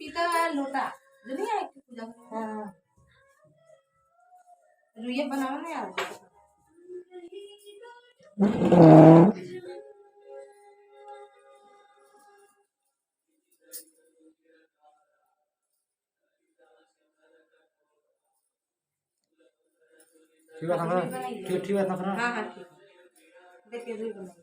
पीता है लोटा जो नहीं है पूजा करने। हाँ रुइया बनाओ ना यार। ठीक है ना, ठीक है ना। हाँ हाँ ठीक है। देखिए रुई बनाइए।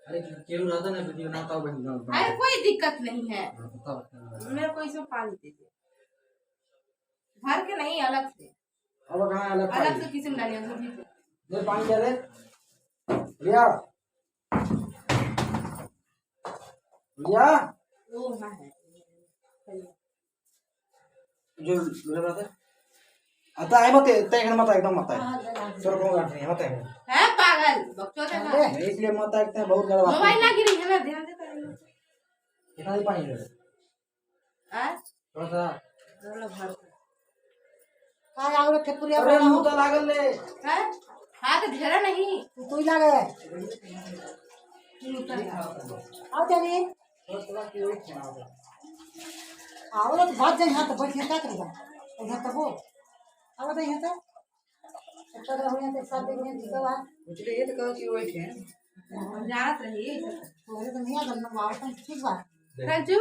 अरे केलू रहता ना वीडियो ना तो बन जाओ। अरे कोई दिक्कत नहीं है, बताओ मेरे को इसमें पानी दे दे, भर के नहीं अलग से। अब कहाँ अलग अलग से किसी में डालिए सब्जी पे। दे पानी दे दे लिया लिया वो हाँ है जो लग रहा था आता है मत तय मत एकदम मत है सर को गांठ नहीं मत है पागल बकचोद है ना। इसलिए मत है बहुत ज्यादा मोबाइल ना गिरी है ना, ध्यान देता है। कितना ही पानी ले थोड़ा सा थोड़ा भर काय आउरे ठेपुरिया अरे बनाओ मुंह तो लागल ले है। हाथ घेरा नहीं तू ही लागे आओ चलिए थोड़ा की वही खाना आओ तो बहुत जगह तो बैठे क्या करेगा इधर तो वो आओ तो यहाँ तो अच्छा तो होने तो साथ देखने तो बात मुझे ये तो कहो कि वही थे जात रही तो तो नहीं आ गया ना तो ठीक बात राजू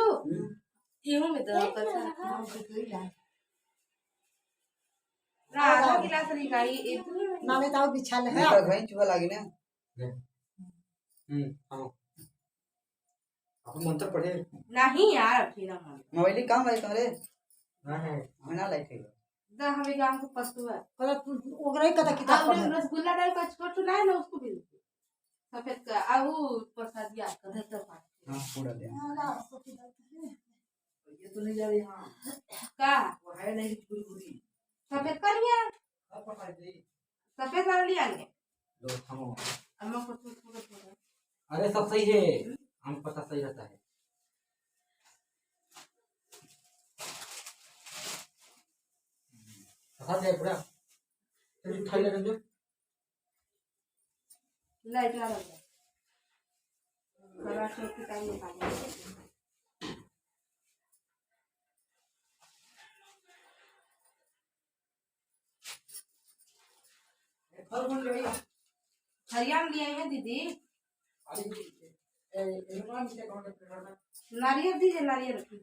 यूं में तो कैसा हम तो कोई ला आधा गिलास नहीं का ये ना में तो बिछा ले मैं तो भाई चुआ लागी ना हां आप मंत्र पढ़े नहीं यार फिर हम मोबाइल काम है तुम्हारे हां है मना लाइक है दा हमें गांव को पशु है कल ओगरे का किताब आपने रसगुल्ला डाल कर छोटू ना है ना उसको भी सफेद का आऊ प्रसाद या कधर तो हां पूरा दे ये तो नहीं जा रही। हां का वो है नहीं गुरगुरी सफेद का लिया सफेद वाला लिया ने लो थमो अम्मा को थोड़ा अरे सब सही है हम पता सही रहता है पता है पूरा तेरी थाली लगन जो लाइट लगा दो करा छोटी टाइम निकाल फल बोल ले हरियाणा लिए हैं दीदी। एनुमान से कौन करना नारियल दीजिए, नारियल रखिए।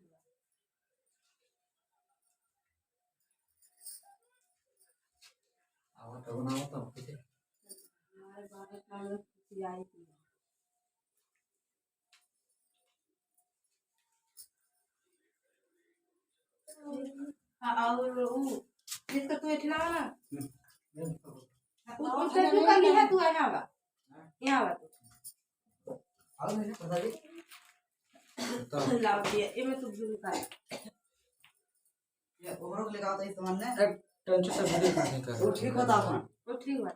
आओ तो बनाओ तो ठीक है हमारे बाहर काम में खुशी आई थी। हाँ और वो जिसका तू इतना ना उसका तू कर लिया तू यहाँ बा आओ मैंने पता नहीं तो लाओ दिया ये मैं तू भी का ये ओवरऑल लेगा आता है सामान ने टेंशन से वीडियो काटने का वो ठीक होता है वो ठीक हुआ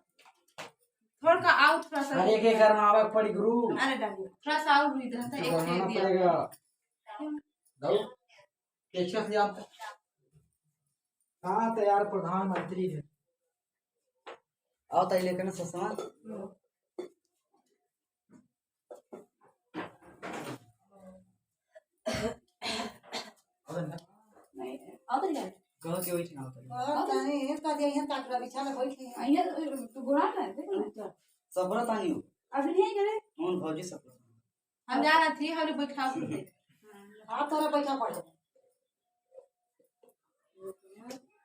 थोड़ा का आउट थोड़ा सा अरे के घर में आवे पड़ी गुरु अरे डालिए थोड़ा सा आउट इधर था एक बनाना छेद दिया पड़ेगा दाऊ कैसे से आप कहां तैयार प्रधानमंत्री है आओ ताई लेकर ना सामान नहीं आओ तो यार कहो कि वही ना होता और ताने इसका दे यहाँ काटरा बिछा ले बैठे आइए तू गोरा है देख ना सबरा तानी हो अभी नहीं करे कौन भौजी सब हम जाना थी हमारे बैठा के हां तोरा पैसा पड़े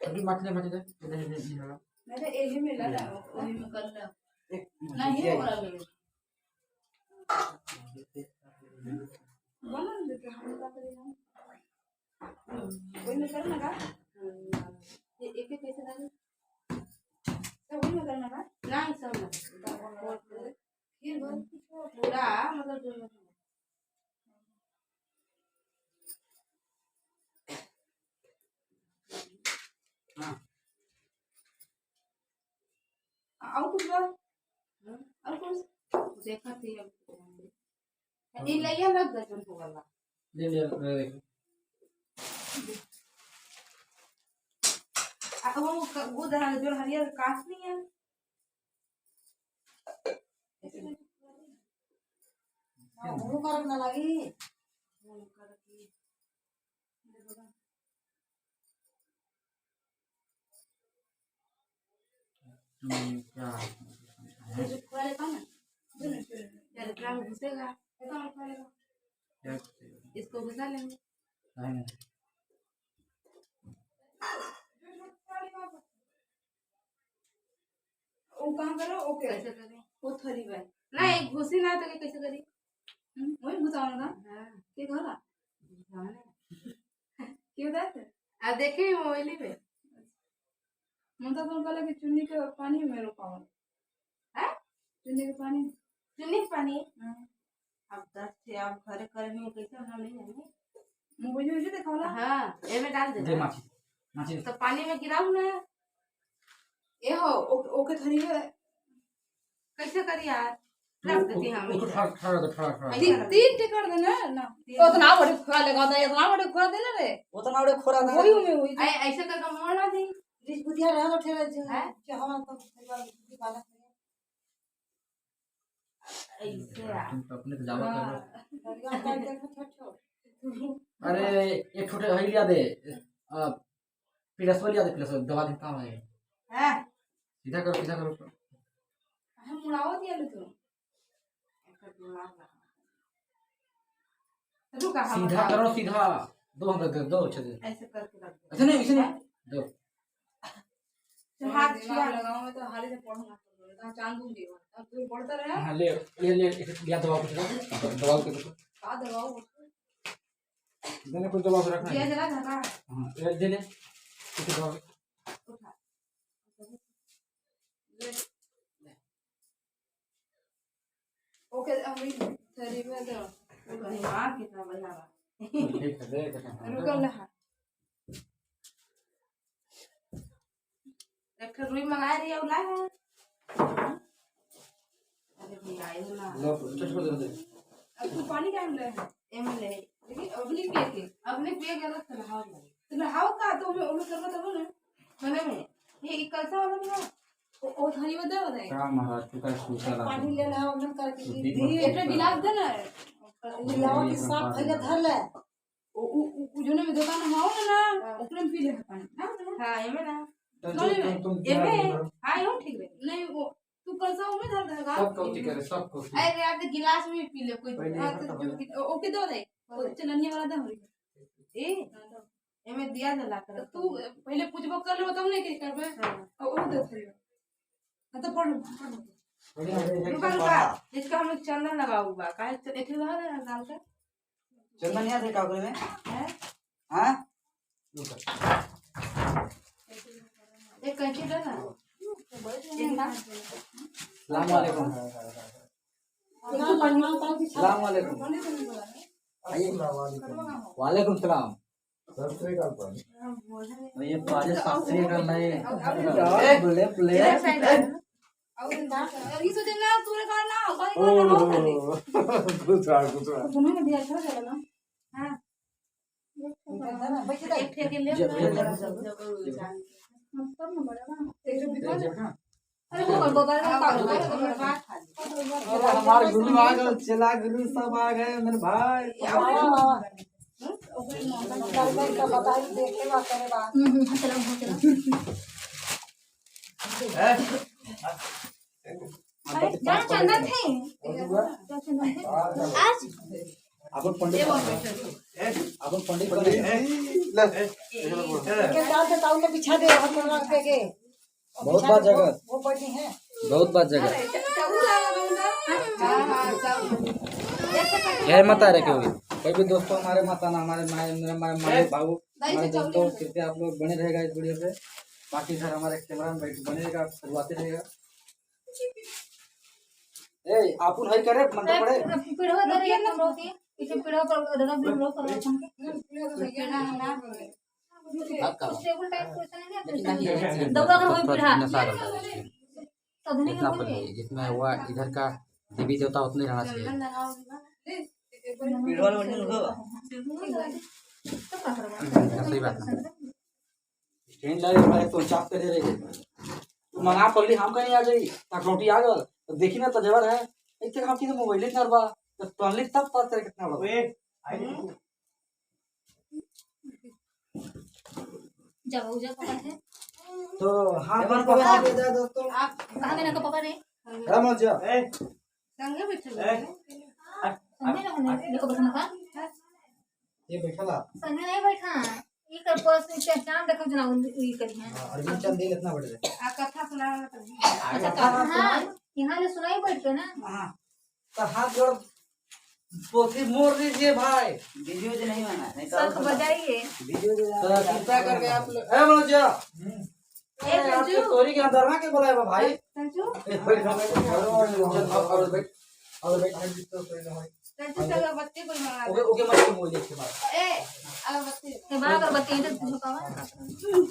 अभी मत दे मेरे एही में लगा ओही में कर ला नहीं हो रहा मेरे बना दे हम का करेंगे वही में करना का ये एक एक पैसे डाल सब वही में करना का नहीं सब फिर पूरा मतलब जो हां और कुछ और कुछ देखा थी अब ये लिया लग गजन हो गया ले देख वो जो हरियर काट नहीं है वो करक ना लगी वाले कौन है टेलीग्राम घुसेगा कौन खोलेगा इसको घुसा लेंगे वो कहाँ करो ओके कैसे करें वो थरी बाय नहीं घुसी ना तो कैसे करी वही घुसाऊंगा हां ठीक होला क्यों दाते आ देखे मोबाइल पे मन तो कल कि चुन्नी के पानी में रोपाओ है चुन्नी के पानी हां अब 10 से अब घरे करे में कैसे हम नहीं जाने मोबाइल में दिखाओ हां ए में डाल दे माची तो पानी में गिराऊ ना ए हो ओके थरी कैसे करी यार रख देती हम ठड़ा तीन टिकट देना ना उतना बड़े खोरा लगा दे इतना बड़े खोरा देना रे उतना बड़े खोरा ना वही में हुई ऐसे करके मोड़ ना दी जिस बुधिया रहा ठेला जो हम तो निकाला ऐसे अपने तो जावा कर देखो छोट अरे एक छोटे हई लिया दे पिलस लिया दे पिलस दवा दे काम है हैं सीधा करो हम मुड़ाओ दिया ले तू रुका हम सीधा करो सीधा दो हम दो अच्छे से ऐसे करके रख दे अच्छा नहीं ऐसे नहीं दो हाथ छिया लगाओ मैं तो हाली से पढ़ूंगा तो चांद दूंगी अब तू पढ़ता रहे हां ले लिया दवा कुछ दवा के का दबाओ देने कुछ दवा रखना दिया जला धका हां ये दे ले कुछ दवा उठा ओके अभी थरी में दो दिमाग कितना बढ़िया बा ठीक है देख रुको ना एक रुई मंगा रही है उला है अरे भैया ये ना लो छोड़ दे अब तू पानी क्या ले एमएलए लेकिन अपने पिए गया तो नहाओ का तो मैं ओमे करवा तब ना मने में ये कलसा वाला भी है ओ थाली में दे बताए क्या महाराज तू का सूचना पानी ले ला हमन करके एक गिलास दे ना लावा के साफ पहले धर ले ओ जोने में दुकान में आओ ना ओकरे में पी ले पानी हां एमे ना एमे हां यो ठीक है नहीं वो तू कलसा में धर देगा सब कौती करे सब कौती अरे आप गिलास में पी ले कोई ओके दो दे चलनिया वाला दे ए एमे दिया जला कर तू पहले पूछबो कर ले बताऊ नहीं के करबे ओ दे थरियो तो पढ़ रुका इसका हम चंदन लगाऊंगा काहे एक लगा दे डाल के चंदन याद है कागज में है हां एक कैंची दे ना सलाम वालेकुम सलाम वालेकुम वालेकुम सलाम ये पाजे शास्त्री कर रहे बोले बोले और इसे देना पूरे करना कोई गुजरा तुम्हें दिया था ना हां एक ठेके ले हमारे गुरु आ गए चला गुरु सब आ गए मेरे भाई चंदन थे आज अपन पंडित बिछा दे बहुत बात जगह वो बड़ी है बहुत बात जगह यह मत आ रहे कोई भी दोस्तों हमारे माता ना हमारे मेरे माए बाबू हमारे दोस्तों कृपया आप लोग बने रहेगा इस वीडियो पे बाकी सर हमारे कैमरा में बने रहेगा शुरुआती रहेगा ए आपुन हई करे मन तो पड़े पीढ़ो दे रही है तुम रोती पीछे पीढ़ो पर रख भी लोग कर रहे हैं टेबल टाइप क्वेश्चन है दबा कर होई पीढ़ा इतना पर जितना हुआ इधर का देवी देवता उतने रहना चाहिए सही बात है ट्रेन लाए तो चाप के दे रहे थे तू मंगा पड़ली हम कहीं आ जाई ता रोटी आ गल देखी ना तजवर है इतने हम की मोबाइल नरवा तो टॉनिक तब पता चले कितना बड़ा। जब उजा पकड़ है तो हाथ पर पकड़ के जाए दोस्तों। आप कहाँ में ना पकड़ है राम जी संगे बैठे संगे ना देखो बैठना का ये बैठला संगे नहीं बैठा ये कर पास से चांद देखो जना ये करी है अर्जुन चंद दिल इतना बढ़ जाए। आ कथा सुना अच्छा हां यहां ले सुनाई बैठ के ना हां तो हाथ जोड़ पोथी मोड़ दीजिए भाई। वीडियो जो नहीं बना नहीं शंख बजाइए वीडियो जो तो कृपया करके आप लोग ए मनोज आपके स्टोरी के अंदर ना के बुलाए भाई संजू और बैठ तो कोई ना भाई संजू से अगरबत्ती कोई मंगा ओके ओके मत बोलिए इसके बाद। ए अगरबत्ती के बाद अगरबत्ती इधर झुकावा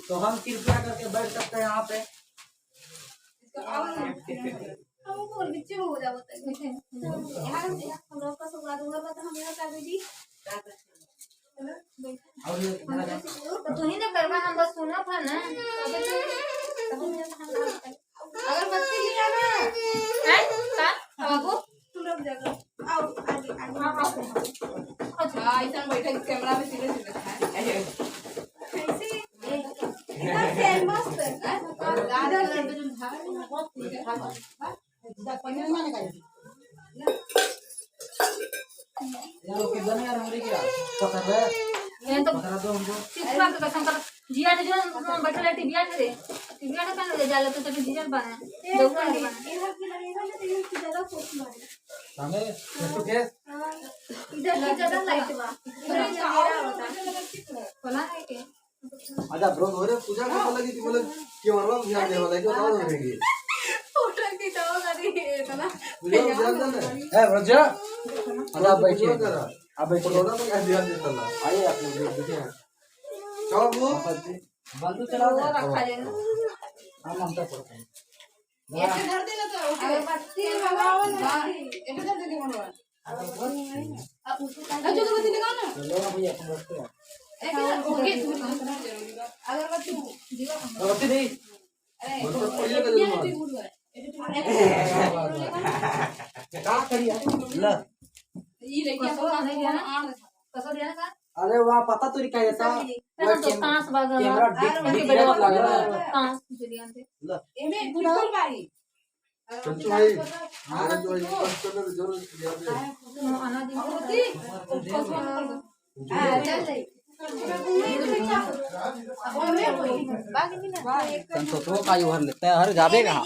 तो हम कृपया करके बैठ सकते हैं यहाँ पे। इसका आवाज हमको और नीचे हो जाओ यहाँ हम लोग का सब दूंगा तो हम यहाँ कर दीजिए और ये तो तू ही ना करवा हम बस सुना था ना अगरबत्ती लिया ना है का बाबू तुम लोग जगह आओ आगे आगे अच्छा ऐसा बैठे कैमरा में सीधे सीधे है कैसे इधर से मस्त है इधर से जो धारा पनीर माने का ये लोग किधर यार हमारी क्या पकड़ रहे ये तो पकड़ दो हमको। चित्रा के कसम कर जिया ने जो बैठे रहती बिया थे टिबिया ने कान ले जाला तो डिजिटल बना दौड़ा नहीं बना इधर की लगेगा ना तो ये ज्यादा फोकस मारे सामने फेस टू फेस इधर की ज्यादा लाइट बा इधर अंधेरा होता बोला है के अच्छा ब्रो हो रे पूजा करने लगी थी बोले कि वरना ध्यान दे वाला क्यों कहां रहेगी फोटो की तो करी है ना पूजा ध्यान दे ए रजा अब आप बैठिए आप बैठिए कोरोना में क्या ध्यान देता ना आइए आप लोग देखिए चलो वो बंदूक चलाओ वो रखा जाएगा हम अंतर पड़ते हैं ऐसे धर देना तो अगरबत्ती लगाओ ना ऐसे धर देती मनवा अब उसको जो तो लगाओ ना चलो ना भैया तुम रखते हो एक ओके अगरबत्ती दिवा रोटी नहीं अरे मतलब पहले का ये जमाना भी गुड है क्या करिए ला ये लेके तो नहीं दिया ना कसो दिया ना अरे वहाँ पता तो नहीं क्या था तो कांस बागा कैमरा डिक लगा रहा है कांस जुलियन से ला एमे बिल्कुल भाई चंचू भाई हां जो भाई कष्ट करने की जरूरत ध्यान दे आना दिन चल जाए तो का यू हर लेते हैं हर जाबे कहां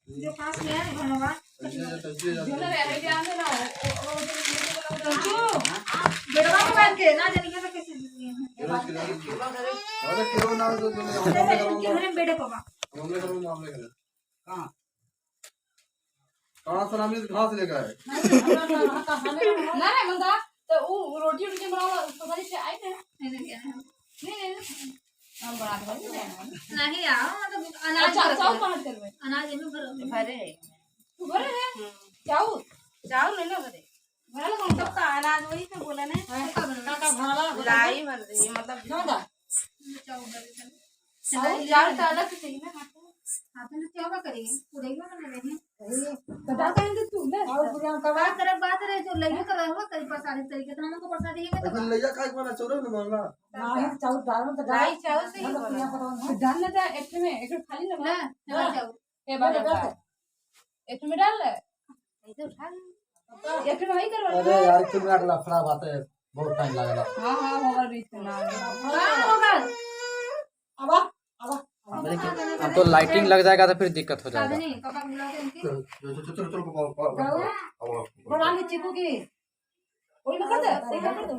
जो पास में है धन्यवाद बेड़वा को बांध के ना जानिए तो कैसे अरे क्यों ना तो हमने बेड़े को बा हमने करूंगा हमने करें कहां कहां से हमने घास लेकर आए ना है मंगा तो वो रोटी उनके बनाओ पता नहीं से आई थे नहीं हम बना के नहीं आओ मतलब अनाज चावल कहां करवे अनाज में भरे तू भरे है चावल चावल नहीं ना भरे भरा लो हम सबका अनाज वही से बोला ना का भरला लाई भर दे मतलब ना चावल तो अलग से चाहिए ना हाथ में क्या करेंगे उड़ेगा ना नहीं तो क्या करेंगे तू ना और पूरा का बात रहे जो लइयो कर रहा है कई प्रसाद तरीके तो हमको प्रसाद ही में तो ले जा काय बना चोरे न मारना नहीं चाउ डालो तो लाई चावल से ही डाल ना जा एक में एक खाली ना ना चावल ए बार एक में डाल ऐसे उठा एक में वही करवा अरे यार तुम यार लफड़ा बात है बहुत टाइम लगेगा हां हां होगा बीच में होगा अब अब तो लाइटिंग लग जाएगा तो फिर दिक्कत हो जाएगा नहीं पापा मिला के इनकी चलो बड़ा नी चिकू की वही लगा दे सही कर दो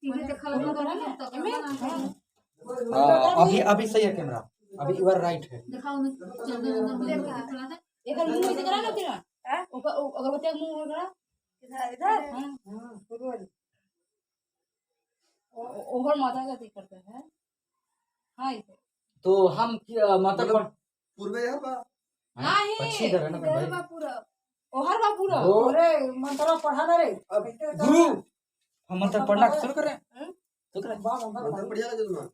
ये देखा लो तो ना तो अभी अभी सही है कैमरा अभी यूर राइट है दिखाओ मैं जल्दी देखा थोड़ा सा एक मुंह इधर करा ना तेरा अगरबत्ती मुंह करा इधर हां ओवर माता का दिख करता है हां तो हम मतलब पूर्वे है बा नहीं अच्छी तरह ना भाई पूरा ओहर बा पूरा अरे मंत्र पढ़ा ना रे गुरु हम मंत्र पढ़ना शुरू कर रहे हैं तो कर मंत्र बढ़िया लगे तुम्हें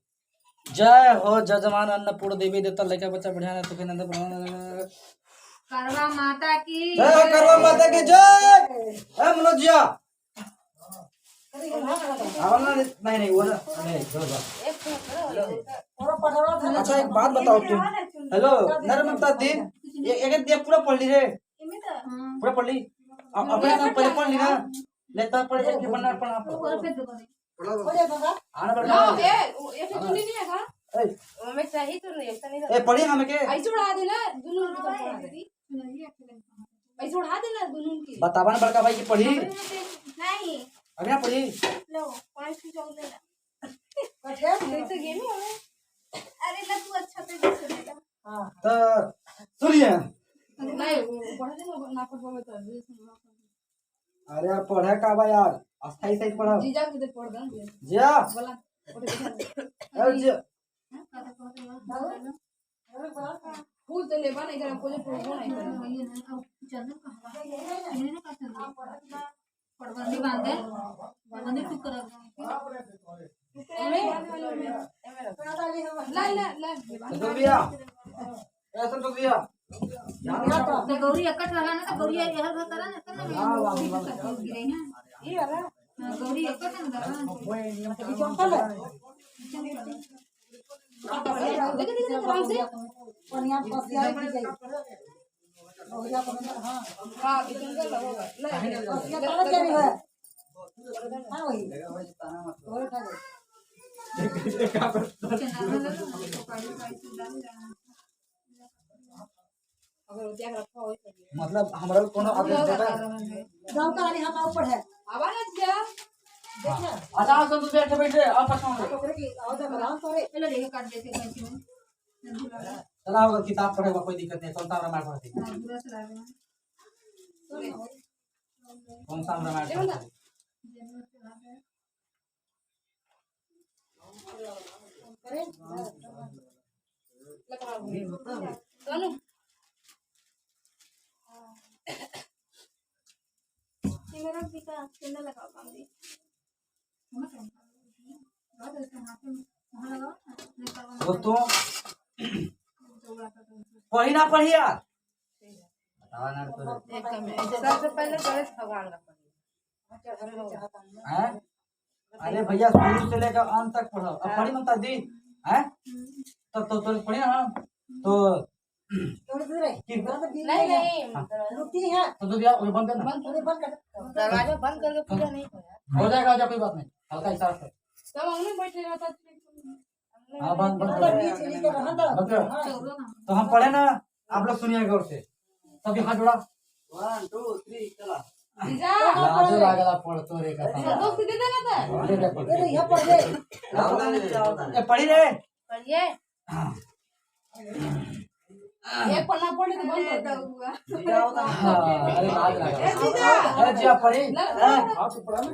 जय हो जजमान अन्नपूर्ण देवी देवता लड़का बच्चा बढ़िया है तो फिर नंद करवा माता की जय हो करवा माता की जय। ए मनोज जिया आवल ना नहीं नहीं वो ना नहीं बस। अच्छा एक बात बताओ तुम। हेलो नर ममता दी एक दिया पूरा पढ़ ली रे पूरा पढ़ ली अपने तो पहले पढ़ ली ना लेता पढ़ एक पढ़ना पढ़ना आना ना पड़ेगा बे ये तो नहीं है का ए मैं सही तो नहीं ऐसा नहीं ए पढ़ी हमें के ऐसे उड़ा देना दुनू की तो पढ़ा दे ऐसे उड़ा देना दुनू की बतावा ना बड़का भाई की पढ़ी नहीं अभी ना पढ़ी लो 5 की चौक देना अच्छा तो गेम ही है अरे ना तू अच्छा से देख लेगा हां तो सुनिए नहीं पढ़ा देना ना पढ़ पावे तो अरे यार पढ़े का बा यार अस्थाई सही पढ़ा जीजा के पढ़ दे जिया बोला अरे जिया फूल तो लेबा नहीं करा कोई फूल नहीं करा चंदन का पड़बंदी बांधे पड़बंदी टुक कर ला ला ला तो दिया ऐसा तो दिया तो गौरी एकट वाला ना तो गौरी यहर घर करा ना तो ना ये वाला गौरी एकट ना देखो आराम से पनिया फसिया की जाई हो जा हां हां इतना लगेगा नहीं फसिया तो क्या नहीं है हां वही और खा अगर त्याग रखा हो मतलब हमरा कोनो आदेश देबे गांव का रानी हम ऊपर है आवाज जा अच्छा सुन तू बैठ बैठ आप पछाओ ओकरे की आवाज बराबर करे चलो रे काट देते कैसे में चला होगा किताब पढ़ेगा कोई दिक्कत नहीं कौन सा रामायण पढ़ती बुरा से लगा कौन सा रामायण पढ़ती करे सोनू मेरा पिता चंदा लगाओ काम दे दोस्तों पढ़ी ना पढ़ी यार बतावा ना तो सबसे पहले गणेश भगवान का हैं अरे भैया शुरू से लेकर अंत तक पढ़ो अब पढ़ी ममता दी हैं तो पढ़ी ना तो थोड़ी दूर है नहीं नहीं रुकती है तो दिया वो बंद करना बंद कर दरवाजा बंद करके पूजा नहीं होया हो जाएगा कोई बात नहीं हल्का इशारा से तब हमने बैठे रहता हाँ बंद बंद अगर कर बीच में निकल रहा था बंद कर तो हम पढ़े ना आप लोग सुनिए गौर से सभी हाथ जोड़ा 1 2 3 चला जीजा लाजो लागला पढ़ तो रे का संतोष दे देना था ले ले पढ़ अरे यहाँ पढ़ ले ए पढ़ी रे पढ़िए एक पन्ना पढ़े तो बंद कर दूंगा अरे लाज लगा ए जिया पढ़ी हां तो पढ़ा ना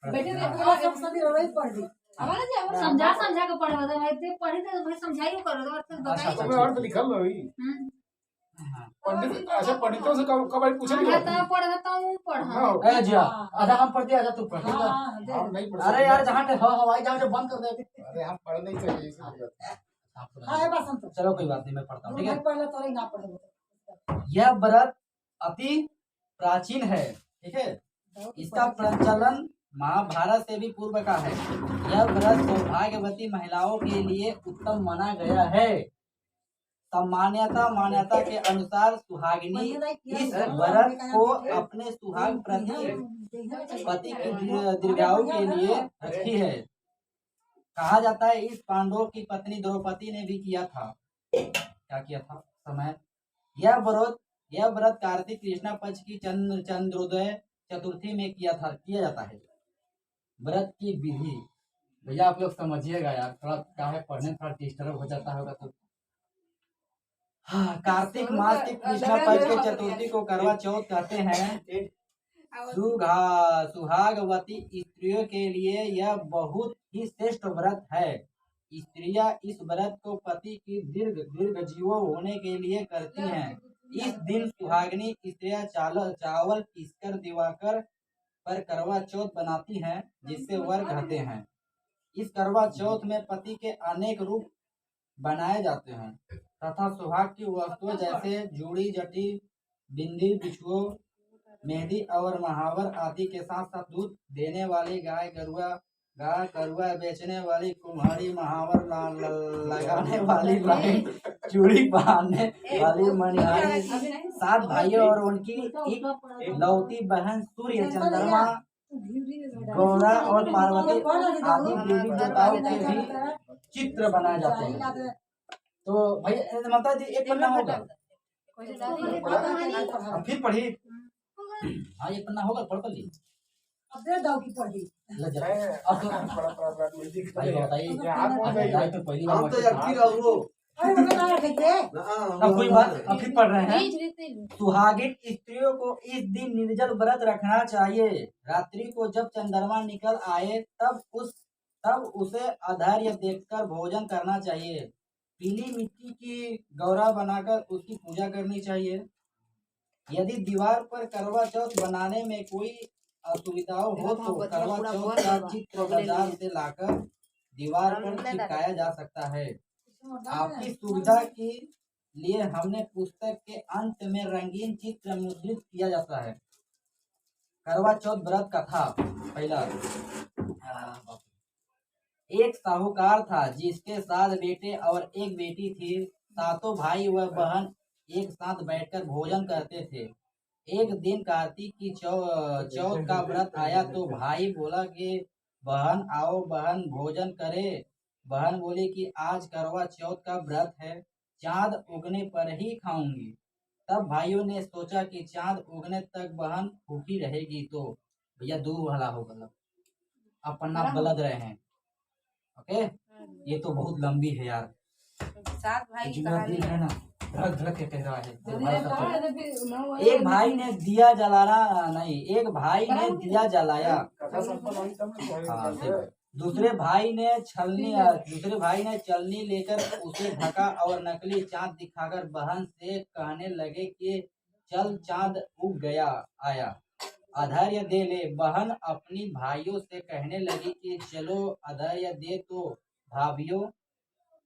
बैठे थे सब सभी रवै पढ़ दी हमारा जी हमारा समझा समझा के पढ़े तो भाई ते पढ़े तो भाई समझाइयो करो तो फिर बताइए मैं और तो लिखल रही पंडित ऐसे पंडितों से कभी पूछे नहीं मैं तो पढ़ता हूं पढ़ा ए जिया आधा हम पढ़ दिया आधा तू पढ़ हम नहीं पढ़ अरे यार जहां पे हवाई जहाज बंद कर दे अरे हम पढ़ नहीं चाहिए इसलिए हाँ है बस संतोष चलो कोई बात नहीं मैं पढ़ता हूँ ठीक है पढ़ ले तो ना पढ़े यह व्रत अति प्राचीन है ठीक है इसका प्रचलन महाभारत से भी पूर्व का है यह व्रत सौभाग्यवती महिलाओं के लिए उत्तम माना गया है मान्यता के अनुसार सुहागिनी इस व्रत को अपने सुहाग पति की दीर्घायु के लिए रखी है कहा जाता है इस पांडवों की पत्नी द्रौपदी ने भी किया था क्या किया था समय यह व्रत कार्तिक कृष्णा पक्ष की चंद्रोदय चतुर्थी में किया जाता है व्रत की विधि भैया आप लोग समझिएगा यार थोड़ा क्या है पढ़ने थोड़ा डिस्टर्ब हो जाता होगा तो हाँ कार्तिक मास की कृष्णा पक्ष की चतुर्थी को करवा चौथ कहते हैं सुहागवती स्त्रियों के लिए यह बहुत ही श्रेष्ठ व्रत है स्त्रियां इस व्रत को पति की दीर्घ जीवो होने के लिए करती हैं इस दिन सुहागिनी स्त्रियां चावल पीसकर दिवाकर पर करवा चौथ बनाती हैं जिससे वर कहते हैं इस करवा चौथ में पति के अनेक रूप बनाए जाते हैं तथा सुहाग की वस्तुएं जैसे जूड़ी, जटी, बिंदी, बिछुओ, मेहंदी और महावर आदि के साथ साथ दूध देने वाली गाय करुआ बेचने वाली कुम्हारी, महावर लगाने वाली लाइन, चूड़ी बांधने वाली मणिहारी, 7 भाइयों और उनकी इकलौती बहन सूर्य, चंद्रमा, गौरा और पार्वती आदि देवी देवताओं के भी चित्र बनाए जाते हैं। तो भाई माता जी एक पन्ना होगा, अब फिर पढ़ी। हाँ ये पन्ना होगा, पढ़ ली। अब दे दो की पढ़ी। अब तो भाई बताइए, पहली हम तो यार फिर वो अरे बता रहे थे अब कोई बात, अब फिर पढ़ रहे हैं। सुहागिन स्त्रियों को इस दिन निर्जल व्रत रखना चाहिए। रात्रि को जब चंद्रमा निकल आए तब उसे अधैर्य देखकर भोजन करना चाहिए। पीली मिट्टी की गौरा बनाकर उसकी पूजा करनी चाहिए। यदि दीवार पर करवा चौथ बनाने में कोई असुविधाओं हो तो करवा चौथ का चित्र बाजार से लाकर दीवार पर चिपकाया जा सकता है। आपकी सुविधा के लिए हमने पुस्तक के अंत में रंगीन चित्र मुद्रित किया जाता है। करवा चौथ व्रत कथा। पहला, एक साहूकार था जिसके 7 बेटे और 1 बेटी थी। सातों भाई व बहन एक साथ बैठकर भोजन करते थे। एक दिन कार्तिक की चौथ का व्रत आया तो भाई बोला कि बहन आओ, बहन भोजन करे। बहन बोली कि आज करवा चौथ का व्रत है, चांद उगने पर ही खाऊंगी। तब भाइयों ने सोचा कि चांद उगने तक बहन भूखी रहेगी तो भैया दूर वाला होगा। अब पन्ना बलद रहे हैं। ओके, ये तो बहुत लंबी है यार। 7 भाई की जो मेरा कहानी दिल है। है ना, धड़क धड़क के कह रहा है। एक भाई ने दिया जलाना नहीं, एक भाई ने दिया जलाया। कथा संपन्न हुई तब ना कोई हाँ, बात। दूसरे भाई ने छलनी लेकर उसे ढका और नकली चांद दिखाकर बहन से कहने लगे कि चल चांद उग गया आया, अधैर्य दे ले। बहन अपनी भाइयों से कहने लगी कि चलो अधैर्य दे तो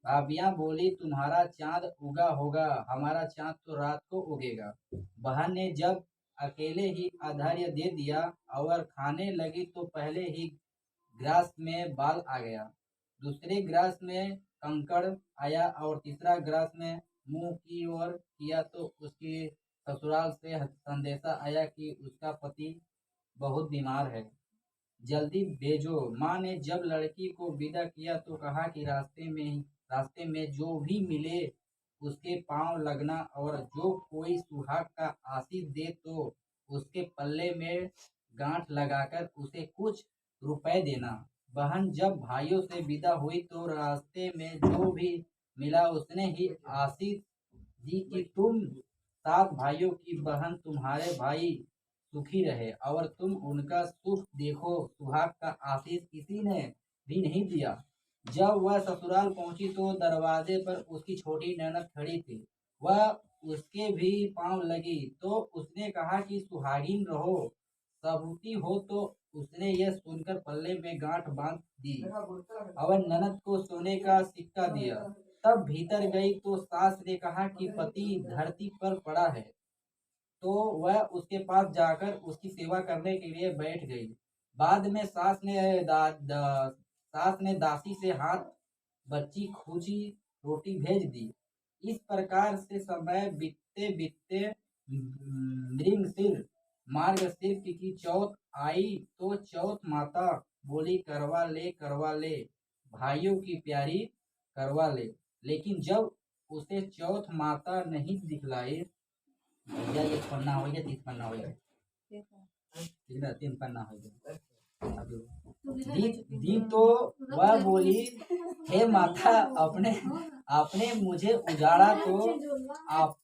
भाभियां बोली तुम्हारा चांद उगा होगा, हमारा चांद तो रात को उगेगा। बहन ने जब अकेले ही अधैर्य दे दिया और खाने लगी तो पहले ही ग्रास में बाल आ गया, दूसरे ग्रास में कंकड़ आया और तीसरा ग्रास में मुंह की ओर किया तो उसकी ससुराल से संदेशा आया कि उसका पति बहुत बीमार है, जल्दी भेजो। माँ ने जब लड़की को विदा किया तो कहा कि रास्ते में जो भी मिले उसके पांव लगना और जो कोई सुहाग का आशीष दे तो उसके पल्ले में गांठ लगाकर उसे कुछ रुपए देना। बहन जब भाइयों से विदा हुई तो रास्ते में जो भी मिला उसने ही आशीष दी कि तुम 7 भाइयों की बहन तुम्हारे भाई सुखी रहे और तुम उनका सुख देखो। सुहाग का आशीष किसी ने भी नहीं दिया। जब वह ससुराल पहुंची तो दरवाजे पर उसकी छोटी ननद खड़ी थी। वह उसके भी पांव लगी तो उसने कहा कि सुहागिन रहो, सबूती हो। तो उसने यह सुनकर पल्ले में गांठ बांध दी और ननद को सोने का सिक्का दिया। तब भीतर गई तो सास ने कहा कि पति धरती पर पड़ा है, तो वह उसके पास जाकर उसकी सेवा करने के लिए बैठ गई। बाद में सास ने दासी से हाथ बच्ची खूंची रोटी भेज दी। इस प्रकार से समय बीतते बीतते मृगशीर मार्गशीर की चौथ आई तो चौथ माता बोली करवा ले भाइयों की प्यारी करवा ले। लेकिन जब उसे चौथ माता नहीं दिखलाई, भैया ये पन्ना हो गया, 30 पन्ना हो गया, ठीक है, 3 पन्ना हो गया। दी तो वह बोली हे माता आपने मुझे उजाड़ा तो आप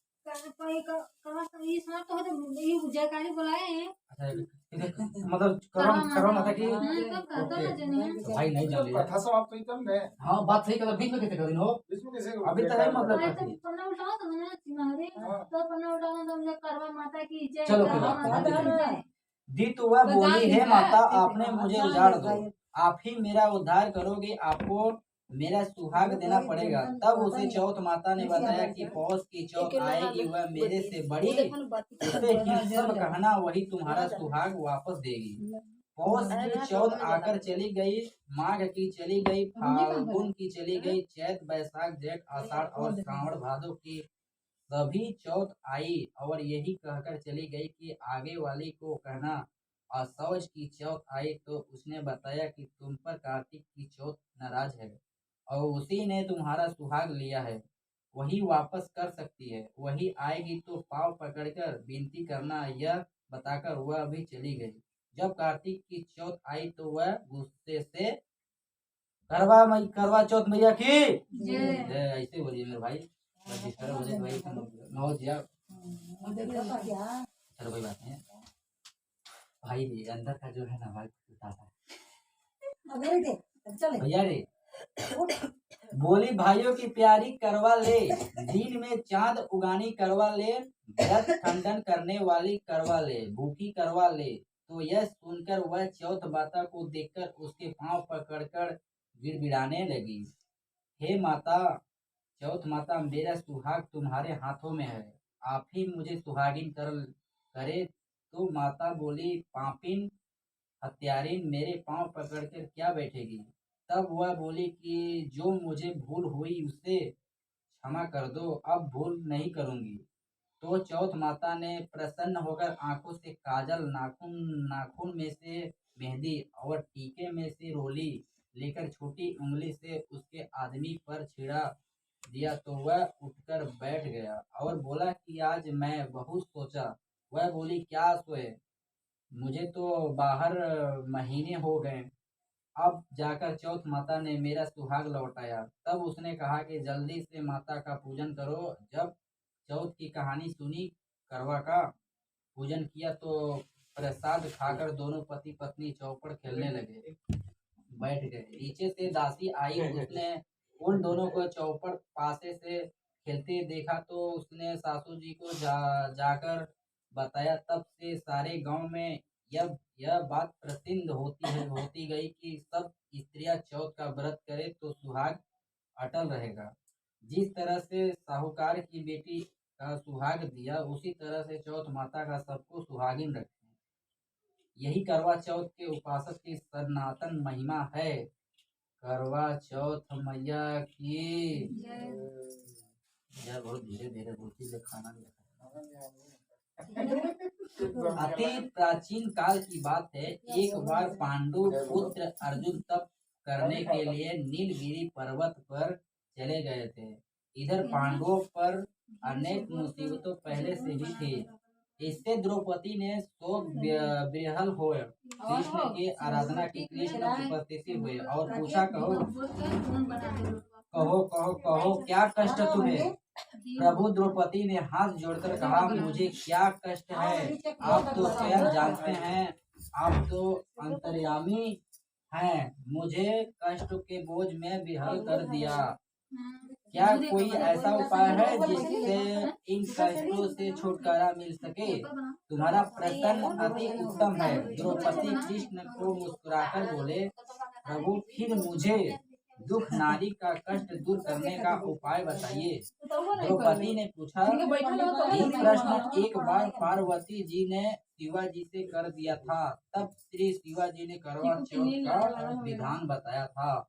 मतलब करो माता की तो भाई नहीं जान लिया। कथा समाप्त हुई तब ने। हाँ बात सही कर, बीच में कैसे कर दिन हो, इसमें कैसे अभी तक है मतलब करती। चलो दी तो वह बोली हे माता आपने मुझे उजाड़ दो, आप ही मेरा उद्धार करोगे, आपको मेरा सुहाग देना पड़ेगा। तब उसे चौथ माता ने बताया कि पौष की चौथ आएगी, वह मेरे से बड़ी, उसे ही सब कहना, वही तुम्हारा सुहाग वापस देगी। पौष की चौथ आकर चली गई, माघ की चली गई, फाल्गुन की चली गई, चैत बैसाख जेठ आषाढ़ और श्रावण भादो की सभी चौथ आई और यही कहकर चली गई कि आगे वाली को कहना। असौज की चौथ आई तो उसने बताया कि तुम पर कार्तिक की चौथ नाराज है और उसी ने तुम्हारा सुहाग लिया है, वही वापस कर सकती है। वही आएगी तो पाँव पकड़कर विनती करना, यह बताकर वह भी चली गई। जब कार्तिक की चौथ आई तो वह गुस्से से करवा चौथ मैया की जय, ऐसे बोलिए मेरे भाई। बस इस तरह बोले तो भाई नौ दिया, चलो कोई बात नहीं। भाई अंदर का जो है ना भाई बताता है भैया रे। बोली भाइयों की प्यारी करवा ले, दिन में चांद उगानी करवा ले, व्रत खंडन करने वाली करवा ले, भूखी करवा ले। तो यह सुनकर वह चौथ माता को देखकर उसके पांव पकड़कर गिड़गिड़ाने लगी। हे माता, चौथ माता, मेरा सुहाग तुम्हारे हाथों में है, आप ही मुझे सुहागिन करे। तो माता बोली, पापिन हत्यारिन, मेरे पांव पकड़कर क्या बैठेगी। तब वह बोली कि जो मुझे भूल हुई उसे क्षमा कर दो, अब भूल नहीं करूंगी। तो चौथ माता ने प्रसन्न होकर आंखों से काजल, नाखून में से मेहंदी और टीके में से रोली लेकर छोटी उंगली से उसके आदमी पर छिड़ा दिया तो वह उठकर बैठ गया और बोला कि आज मैं बहुत सोचा। वह बोली, क्या सोए, मुझे तो बाहर महीने हो गए। अब जाकर चौथ माता ने मेरा सुहाग लौटाया। तब उसने कहा कि जल्दी से माता का पूजन करो। जब चौथ की कहानी सुनी, करवा का पूजन किया तो प्रसाद खाकर दोनों पति पत्नी चौपड़ खेलने लगे, बैठ गए। नीचे से दासी आई, उसने उन दोनों को चौपड़ पासे से खेलते देखा तो उसने सासू जी को जाकर बताया। तब से सारे गांव में यह बात प्रसिद्ध होती गई कि सब स्त्रियां चौथ का व्रत करे तो सुहाग अटल रहेगा। जिस तरह से साहूकार की बेटी का सुहाग दिया, उसी तरह से चौथ माता का सबको सुहागिन रखें। यही करवा चौथ के उपासक की सनातन महिमा है। करवा चौथ मैया की जय। बहुत धीरे धीरे बोलती है, खाना अति प्राचीन काल की बात है। एक बार पांडु पुत्र अर्जुन तप करने के लिए नीलगिरी पर्वत पर चले गए थे। इधर पांडवों पर अनेक मुसीबतों पहले से ही थी। इससे द्रौपदी ने शोक विह्वल हो कृष्ण की आराधना की। कृष्ण की उपस्थिति हुई और पूछा, कहो कहो कहो कहो क्या कष्ट तुम्हें। प्रभु द्रौपदी ने हाथ जोड़कर कहा, मुझे क्या कष्ट है, आप तो स्वयं जानते हैं, आप तो अंतर्यामी हैं। मुझे कष्ट के बोझ में विह्वल कर दिया। क्या कोई ऐसा उपाय है जिससे इन कष्टों से छुटकारा मिल सके। तुम्हारा प्रश्न अति उत्तम है। द्रौपदी कृष्ण को मुस्कुराकर बोले, प्रभु फिर मुझे दुख नारी का कष्ट दूर करने का उपाय बताइए। द्रौपदी ने पूछा, ये प्रश्न एक बार पार्वती जी ने शिवाजी से कर दिया था। तब श्री शिवाजी ने करवा चौथ का विधान बताया था।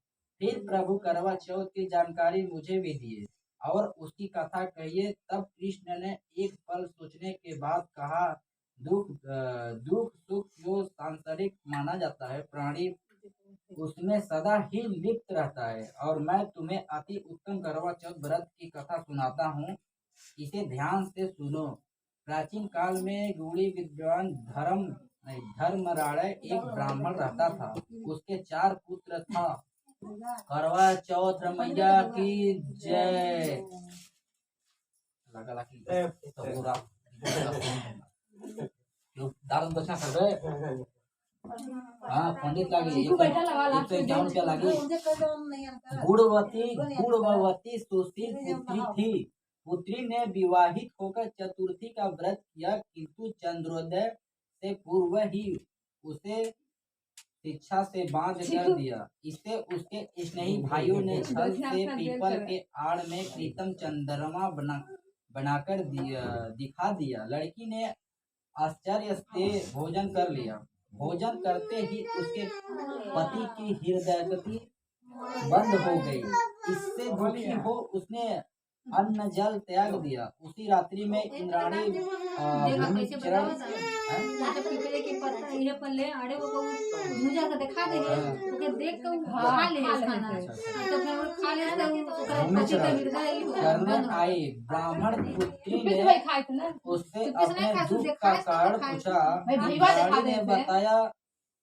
फिर प्रभु करवा चौथ की जानकारी मुझे भी दिए और उसकी कथा कहिए। तब कृष्ण ने एक पल सोचने के बाद कहा, दुख सुख जो सांसारिक माना जाता है, प्राणी उसमें सदा ही लिप्त रहता है। और मैं तुम्हें अति उत्तम करवा चौथ व्रत की कथा सुनाता हूँ, इसे ध्यान से सुनो। प्राचीन काल में गुणी विद्वान धर्मराय एक ब्राह्मण रहता था। उसके 4 पुत्र था। करवा चौथ मैया की जय। दान दक्षिणा करबे। हाँ, पंडित लागी 151 रुपया लागी। गुणवती सुशील पुत्री थी। पुत्री ने विवाहित होकर चतुर्थी का व्रत किया, किंतु चंद्रोदय से पूर्व ही उसे शिक्षा से बांध कर दिया। इसे उसके स्नेही भाइयों ने छल से पीपल के आड़ में कृत्रिम चंद्रमा बनाकर दिखा दिया। लड़की ने आश्चर्य से भोजन कर लिया। भोजन करते ही उसके पति की हृदय गति बंद हो गई। इससे दुखी हो उसने अन्न जल त्याग दिया। उसी रात्रि में इंद्राणी देखा कैसे भूमिचरण बताओ जब पीपले के पत्ते ये पल्ले आड़े वो भूजा के दिखा दे ओके देख के वो खा ले खाना तो फिर वो खा ले तो ओकरा पति का हृदय ही हो करने आई। ब्राह्मण पुत्री ने उससे अपने दुख का कारण पूछा। इंद्राणी ने बताया,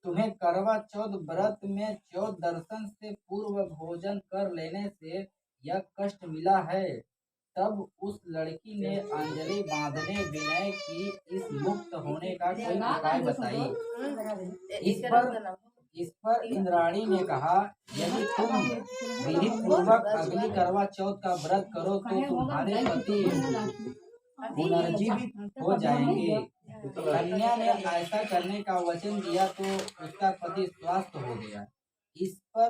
तुम्हें करवा चौथ व्रत में चौथ दर्शन से पूर्व भोजन कर लेने से यह कष्ट मिला है। तब उस लड़की ने अंजलि बांधने विनय की इस मुक्त होने का कोई उपाय बताई। इस पर इंद्राणी ने कहा, यदि तुम विधि पूर्वक अगली करवा चौथ का व्रत करो तो तुम्हारे पति पुनर्जीवित हो जाएंगे। कन्या ने ऐसा करने का वचन दिया तो उसका पति स्वस्थ हो गया। इस पर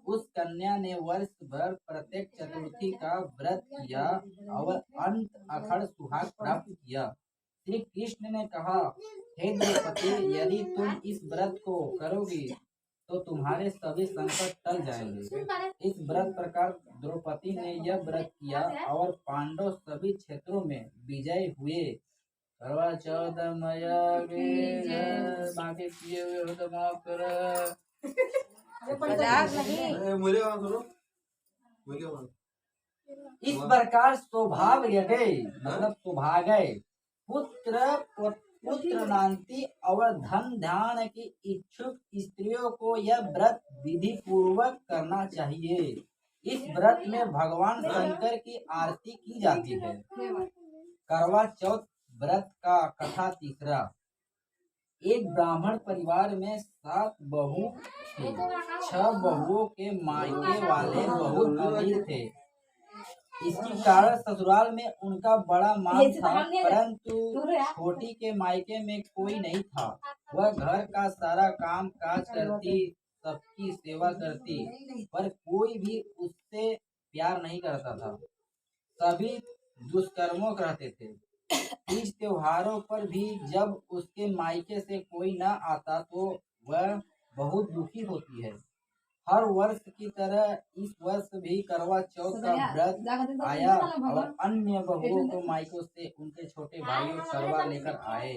उस कन्या ने वर्ष भर प्रत्येक चतुर्थी का व्रत किया और अंत अखड़ सुहाग प्राप्त किया। श्री कृष्ण ने कहा, हे द्रौपदी, यदि तुम इस व्रत को करोगी तो तुम्हारे सभी संकट टल जाएंगे। इस व्रत प्रकार द्रौपदी ने यह व्रत किया और पांडव सभी क्षेत्रों में विजय हुए। करवा चौथ मैया बाकी किए हुए हो तो माफ कर। मुझे वहाँ सुनो, मुझे वहाँ इस प्रकार सौभाग्य गए मतलब सौभाग्य पुत्र नांती और धन ध्यान की इच्छुक स्त्रियों को यह व्रत विधि पूर्वक करना चाहिए। इस व्रत में भगवान शंकर की आरती की जाती है। करवा चौथ व्रत का कथा तीसरा। एक ब्राह्मण परिवार में 7 बहू थे। 6 बहुओं के मायके वाले बहुत अमीर थे। इसके कारण ससुराल में उनका बड़ा मान था, परंतु छोटी के मायके में कोई नहीं था। वह घर का सारा काम काज करती, सबकी सेवा करती, पर कोई भी उससे प्यार नहीं करता था। सभी दुष्कर्मों करते थे। तीज त्योहारों पर भी जब उसके मायके से कोई न आता तो वह बहुत दुखी होती है। हर वर्ष की तरह इस वर्ष भी करवा चौथ का व्रत आया और अन्य बहुओं को मायकों से उनके छोटे भाइयों करवा लेकर आए।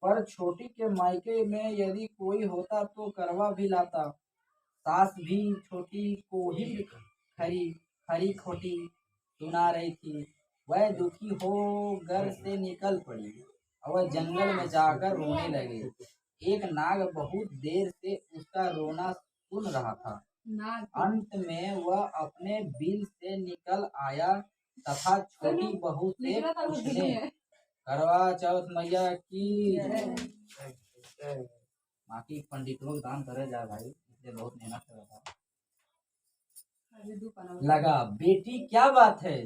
पर छोटी के मायके में यदि कोई होता तो करवा भी लाता। सास भी छोटी को ही खरी खोटी सुना रही थी। वह दुखी हो घर से निकल पड़ी और जंगल में जाकर रोने लगी। एक नाग बहुत देर से उसका रोना सुन रहा था। अंत में वह अपने बिल से निकल आया तथा छोटी बहू से पूछने, करवा चौथ मैया की बाकी पंडितों को दान करे जा भाई, इसलिए बहुत मेहनत कर रहा लगा। बेटी क्या बात है,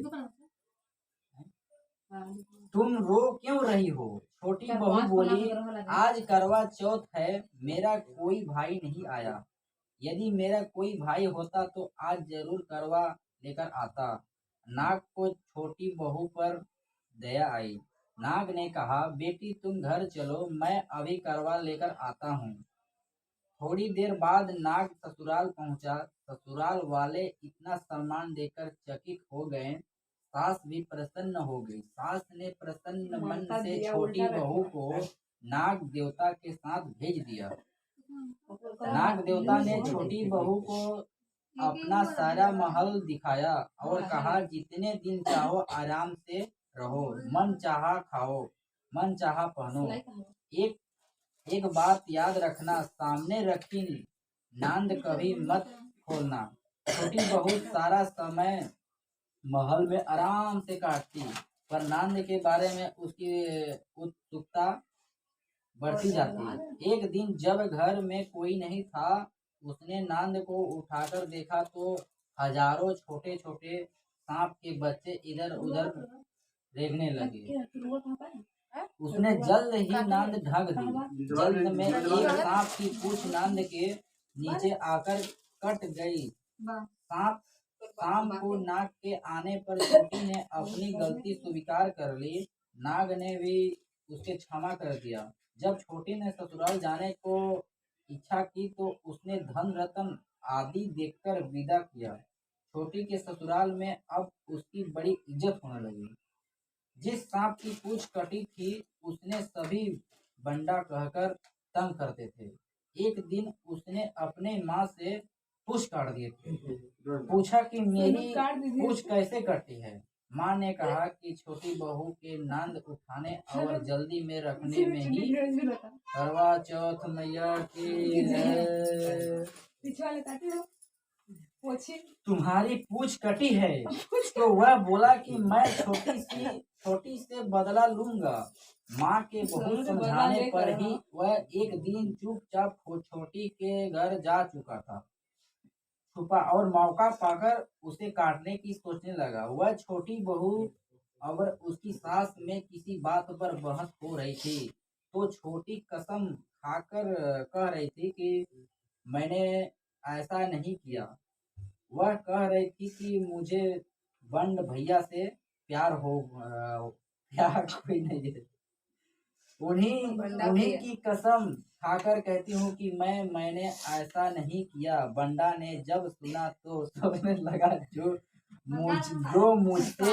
तुम रो क्यों रही हो? छोटी बहू बोली, आज करवा चौथ है, मेरा कोई भाई नहीं आया। यदि मेरा कोई भाई होता तो आज जरूर करवा लेकर आता। नाग को छोटी बहू पर दया आई। नाग ने कहा, बेटी तुम घर चलो, मैं अभी करवा लेकर आता हूँ। थोड़ी देर बाद नाग ससुराल पहुंचा। ससुराल वाले इतना सम्मान देकर चकित हो गए। सास भी प्रसन्न हो गई। सास ने प्रसन्न मन से छोटी बहू को नाग देवता के साथ भेज दिया। नाग देवता ने छोटी बहू को अपना सारा महल दिखाया और कहा, जितने दिन चाहो आराम से रहो, मन चाहा खाओ, मन चाहा पहनो। एक बात याद रखना, सामने रखी नांद कभी मत खोलना। छोटी बहू सारा समय महल में आराम से काटती, पर नांद के बारे में उसकी उत्सुकता बढ़ती जाती। एक दिन जब घर में कोई नहीं था, उसने नांद को उठाकर देखा तो हजारों छोटे छोटे सांप के बच्चे इधर उधर रेंगने लगे। उसने जल्द ही नांद ढक दी। जल्द में एक सांप की पूंछ नांद के नीचे आकर कट गई। सांप शाम को नाग के आने पर छोटी ने अपनी गलती स्वीकार कर ली। नाग ने भी उसके क्षमा कर दिया। जब छोटी ने ससुराल जाने को इच्छा की तो उसने धन रत्न आदि देखकर विदा किया। छोटी के ससुराल में अब उसकी बड़ी इज्जत होने लगी। जिस सांप की पूंछ कटी थी उसने सभी बंडा कहकर तंग करते थे। एक दिन उसने अपने माँ से पूंछ काट दिए थे। पूछा कि मेरी पूंछ कैसे कटी है। माँ ने कहा कि छोटी बहू के नांद उठाने और जल्दी में रखने में ही करवा चौथ मैया की तुम्हारी पूंछ कटी है। तो वह बोला कि मैं छोटी से बदला लूंगा। माँ के बहुत समझाने पर ही वह एक दिन चुपचाप छोटी के घर जा चुका था छुपा और मौका पाकर उसे काटने की सोचने लगा। वह छोटी बहू और उसकी सास में किसी बात पर बहस हो रही थी तो छोटी कसम खाकर कह रही थी कि मैंने ऐसा नहीं किया। वह कह रही थी कि मुझे बंड भैया से प्यार कोई नहीं है। उन्हीं की कसम खाकर कहती हूँ कि मैंने ऐसा नहीं किया। बंडा ने जब सुना तो सोचने लगा जो मुझसे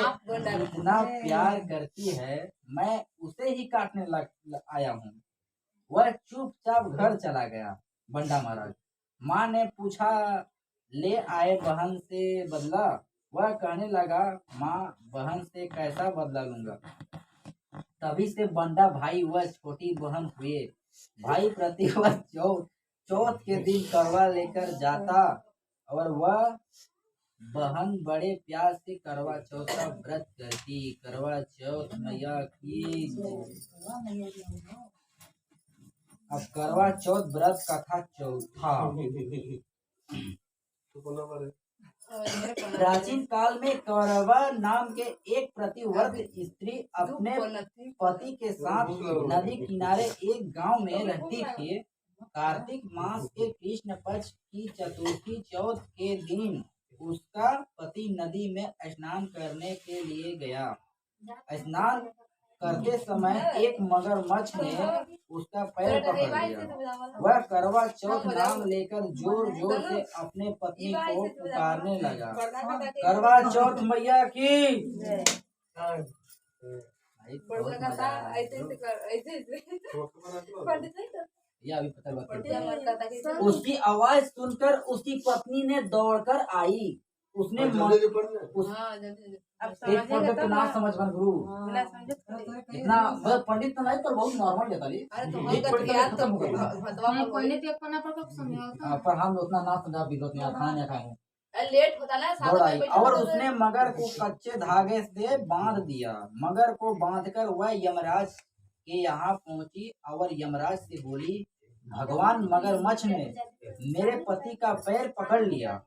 इतना प्यार करती है मैं उसे ही काटने आया हूँ। वह चुपचाप घर चला गया। बंडा महाराज माँ ने पूछा ले आए बहन से बदला। वह कहने लगा माँ बहन से कैसा बदला लूंगा। तभी से बंडा भाई व छोटी बहन हुए। भाई प्रतिवर्ष चौथ के दिन करवा लेकर जाता और वह बहन बड़े प्यार से करवा चौथ का व्रत करती। करवा चौथ मैया की। अब करवा चौथ व्रत कथा चौथा। प्राचीन काल में कौरवा नाम के एक प्रतिव्रत स्त्री अपने पति के साथ नदी किनारे एक गांव में रहती थी। कार्तिक मास के कृष्ण पक्ष की चतुर्थी चौथ के दिन उसका पति नदी में स्नान करने के लिए गया। स्नान करते समय एक मगरमच्छ ने उसका पैर पकड़ लिया। वह करवा चौथ नाम लेकर जोर जोर से अपने पत्नी को पुकारने लगा। करवा चौथ मैया की। उसकी आवाज सुनकर उसकी पत्नी ने दौड़कर आई। उसने तो ना समझ बन गुरु इतना पंडित तो नहीं पर बहुत नॉर्मल लेता पर हम उतना ना समझा भी खाने खाए लेट होता ना दौड़ाई और उसने मगर को कच्चे धागे से बांध दिया। मगर को बांधकर वह यमराज के यहाँ पहुंची और यमराज से बोली भगवान मगरमच्छ ने मेरे पति का पैर पकड़ लिया।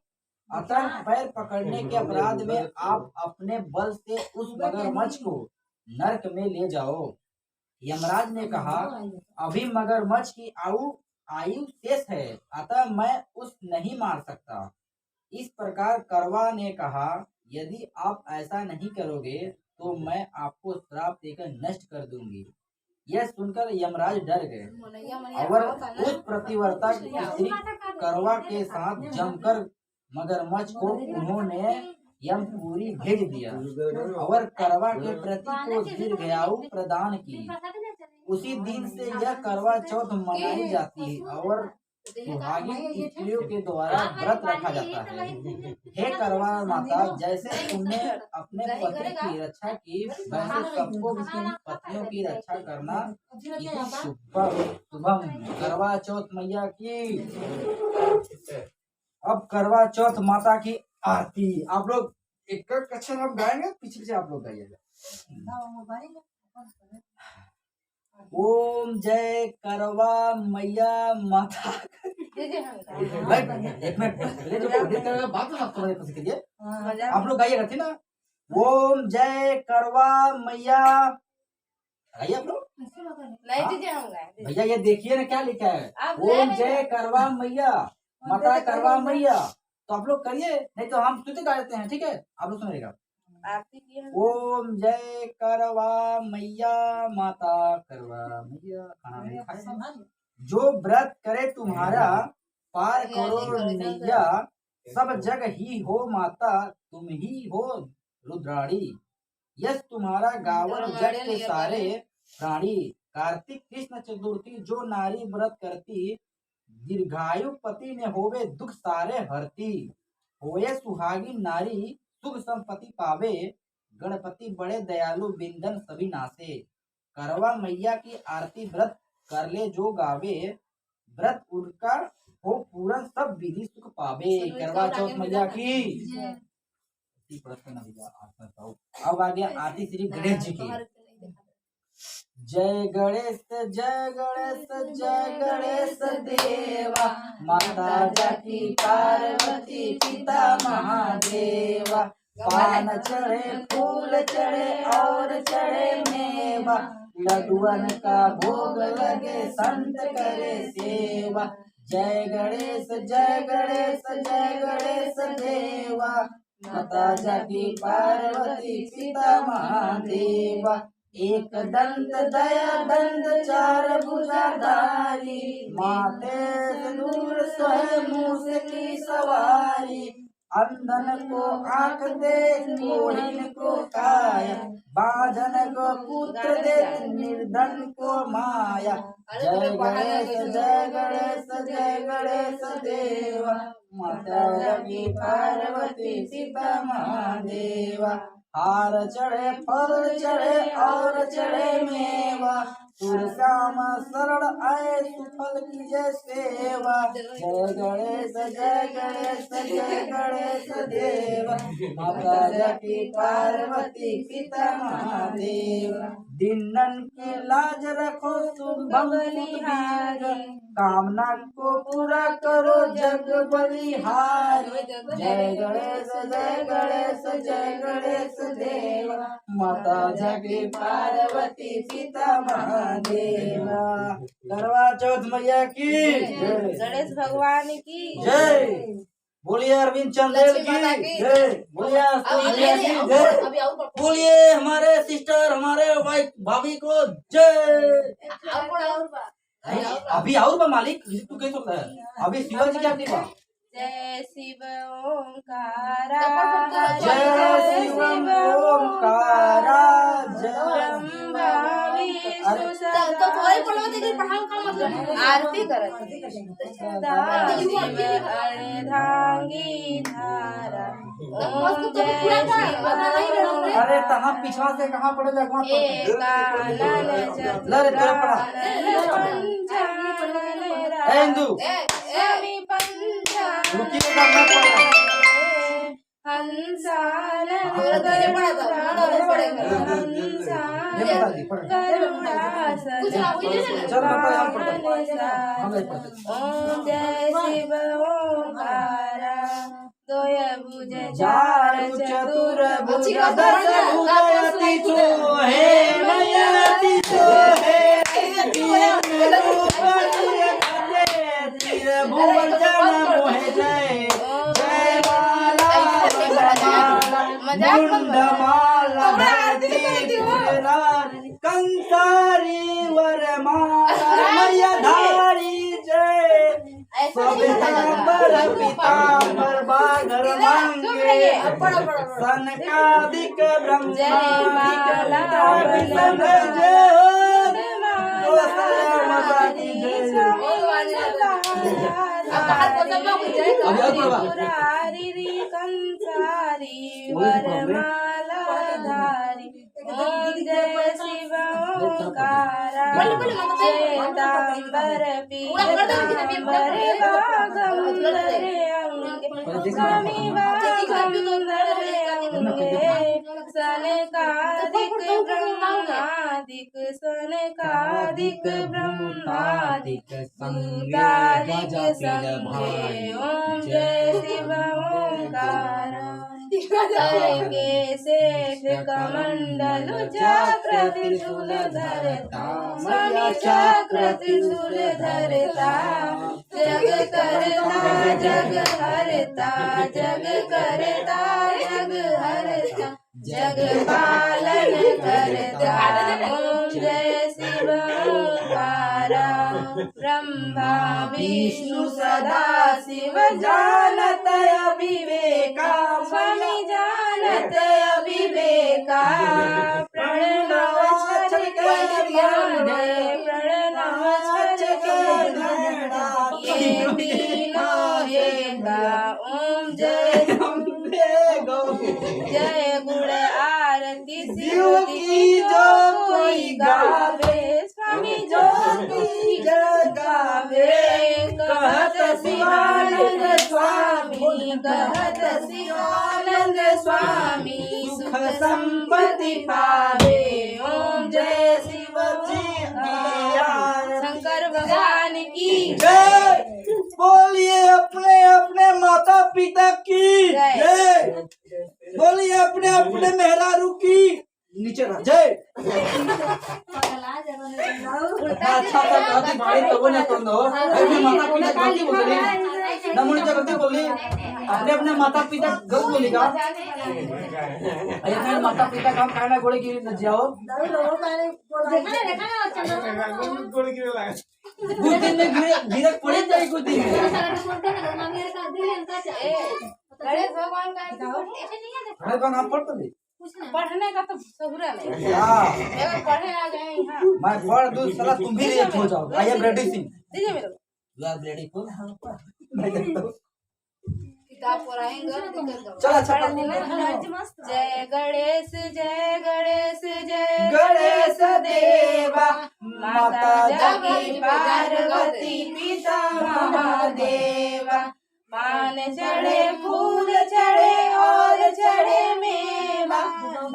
अतः पैर पकड़ने के अपराध में आप अपने बल से उस मगरमच्छ को नरक में ले जाओ। यमराज ने कहा अभी मगरमच्छ की आयु शेष है अतः मैं उस नहीं मार सकता। इस प्रकार करवा ने कहा यदि आप ऐसा नहीं करोगे तो मैं आपको श्राप देकर नष्ट कर दूंगी। यह सुनकर यमराज डर गए और उस प्रतिवर्ता स्त्री करवा के साथ जमकर मगरमच्छ को उन्होंने यमपुरी भेज दिया और करवा के प्रति को दीर्घायु प्रदान की। उसी दिन से यह करवा चौथ मनाई जाती है और सुहागिन स्त्रियों के द्वारा व्रत रखा जाता है। हे करवा माता जैसे तुमने अपने पति की रक्षा की वैसे सबको पत्नियों की रक्षा करना शुभम। करवा चौथ मैया की। अब करवा चौथ माता की आरती। आप लोग एक अक्षर हम गाएंगे पीछे पीछे आप लोग गाइएगा। ओम जय करवा मैया माता। एक मिनट बात तो आप समझ करिए। आप लोग गाइएगा थी ना। ओम जय करवा मैया गाइए आप लोग। नहीं दीदी आऊंगा भैया ये देखिए ना क्या लिखा है, आप ओम जय करवा मैया माता करवा मैया। तो आप लोग करिए, नहीं तो हम स्तुति गाते हैं, ठीक है? आप लोग सुनिएगा। आरती किया ओम जय करवा मैया माता करवा मैया। कहाँ लिखा है? जो व्रत करे तुम्हारा पार करो नैया, सब जग ही हो माता तुम ही हो रुद्राणी। यस तुम्हारा गावन जग के सारे प्राणी। कार्तिक कृष्ण चतुर्थी जो नारी व्रत करती, दीर्घायु पति ने होवे दुख सारे हरती। होए सुहागी नारी सुख संपत्ति पावे, गणपति बड़े दयालु बिंदन सभी नासे। करवा मैया की आरती व्रत कर ले जो गावे, व्रत उनका हो पूरन सब विधि सुख पावे। करवा चौथ मैया की। अब आ गया आरती श्री गणेश जी की। जय गणेश जय गणेश जय गणेश देवा, माता जाकी पार्वती पिता महादेवा। पान चढ़े फूल चढ़े और चढ़े मेवा, लड्डुअन का भोग लगे संत करे सेवा। जय गणेश जय गणेश जय गणेश देवा, माता जाकी पार्वती पिता महादेवा। एक दंत दया दंत चार भुजाधारी, माथे दूर सोहे मूस की सवारी। अंधन को आंख दे कोढ़िन को काया, बांझन को पुत्र दे निर्धन को माया। जय गणेश जय गणेश जय गणेश देवा, माता की पार्वती पिता महादेवा। हार चढ़े फल चढ़े और चढ़े मेवा, सुर श्याम शरण आए सुफल कीजे सेवा। जय गणेश जय गणेश देवा, माता जाकी पार्वती पिता महादेव। दिनन की लाज रखो शुभम बलिहारी, कामना को पूरा करो जग बलिहारी। जय गणेश जय गणेश देवा, माता जाकी पार्वती पिता महादेवा। करवा चौथ मैया की जय। गणेश भगवान की जय। बोलिए अरविंद चंदेल की जय। बोलिए मैया की जय। बोलिए हमारे सिस्टर हमारे वाइफ भाभी को जय। अभी और बा मालिक, तू कैसे होता है? अभी शिवाजी क्या अपनी बा? जय शिव ओंकारा जय शिव ओंकारा जय। आरती करत धांगी धारा। ओम जय शिव अरे तहाँ पीछा से कहाँ पड़े भगवान? हिंदू रुकिएगा मत पढ़ना। हंसाल ओम जय शिव ओंकारा। दोय भुज चार चतुर भुज दस भुजति सोहे नयति सोहे। भुवन जन मोहे जय जय मुंडमाला धरती कंसारी वरमाला मैया धारी जय। सबेतांबर पीतांबर बागर मांगे, सनकादिक ब्रह्मादिक जय हो माता की कंसारी वरमाला धारी। ओम जय शिव ओंकारा। श्वेतांबर पीतांबर बागंबर अंगे, स्वामी बागंबर अंगे। सनकादिक ब्रह्मादिक सनकादिक ब्रह्मादिक सूतादिक संगे। ओम जय शिव ओंकारा। करेंगे शेष कमंडल चक्र त्रिशूल धरता स्वामी चक्र त्रिशूल धरता जग करता जग हरता जग करता जग हरता जग पालन करता ओम जय शिव ओंकारा ब्रह्मा विष्णु सदा शिव जानत अविवेका स्वामी जानत अविवेका प्रणव छठ के ध्यान प्रणव छठ के ध्यान ये तीनों एका ओम जय जय गुण आरती शिव की जो कोई गावे स्वामी जो कोई गावे कहत शिवानंद स्वामी कहत शिवानंद स्वामी सुख संपत्ति पावे ओम जय शिव शंकर भगवान की जय। बोलिए अपने अपने माता पिता की जय। बोलिए अपने अपने मेहरारू की नीचे रह जय। अच्छा कहती भाई तो वो नहीं करना हो अपने माता पिता गलती बोल रही नमुनी गलती बोल रही अपने अपने माता पिता गलत बोली का अपने माता पिता काम खाना गोड़े की न जाओ कुछ दिन में गिरे पड़े जाए कुछ दिन गणेश भगवान का अरे कौन आप पढ़ते थे पढ़ने का तो सहुरा नहीं हाँ मैं पढ़ने आ गए यहाँ मैं पढ़ दूँ साला तुम भी लेट हो जाओ आई एम रेडी सिंह दीजिए मेरे को यू आर रेडी को किताब पढ़ाएंगे चल अच्छा जय गणेश जय गणेश जय गणेश देवा माता जगी पार्वती पिता महादेवा पान चढ़े फूल चढ़े और चढ़े मेवा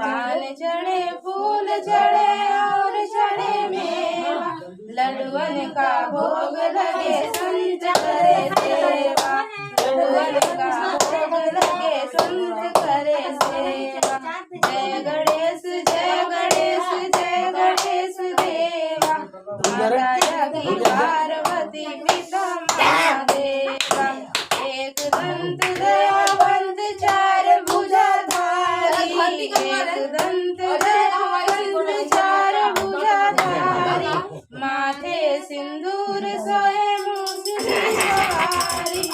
पान चढ़े फूल चढ़े और चढ़े मेवा लड्डुअन का भोग लगे संत करे सेवा लड्डुअन का भोग लगे संत करे सेवा जय गणेश जय गणेश जय गणेश देवा माता जगी पार्वती पिता महादेवा एक दंत दयावंत चार भुजाधारी एक दंत दयावंत चार भुजाधारी माथे सिंदूर सोए मूछ सवारी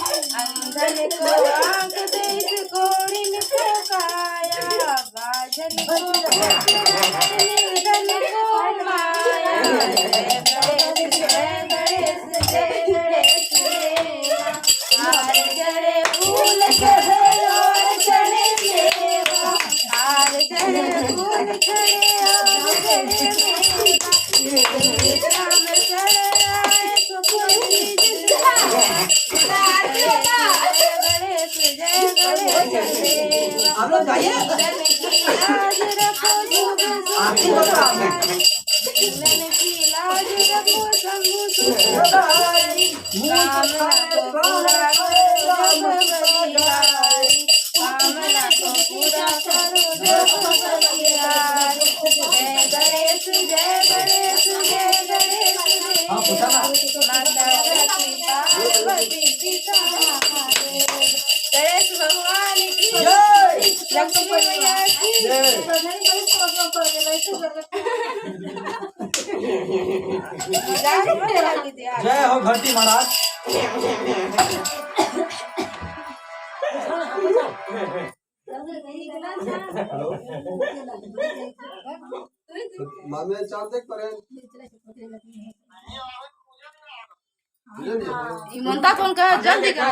अंधन को आंख देश कोड़िन को काया बाजन को निर्धन को माया जय गणेश जय गणेश जय गणेश देवा हार चढ़े फूल चढ़े और चढ़े मेवा हार चढ़े फूल चढ़े और चढ़े मेवा राम चढ़े आए तो कोई गणेश जय गणेश देवा आप लोग जाइए धन की लाज रखो आरती बताओ धन की लाज रखो शंभु सुखदारी कामना को पूरा करो भगवती कामना को पूरा करो भगवती जय गणेश जय गणेश जय गणेश माता लक्ष्मी पार्वती पिता महादेव गणेश भगवान की जय। लक्ष्मी मैया की जय हो घंटी महाराज मामे चार देख पर मनता कौन का जल्दी का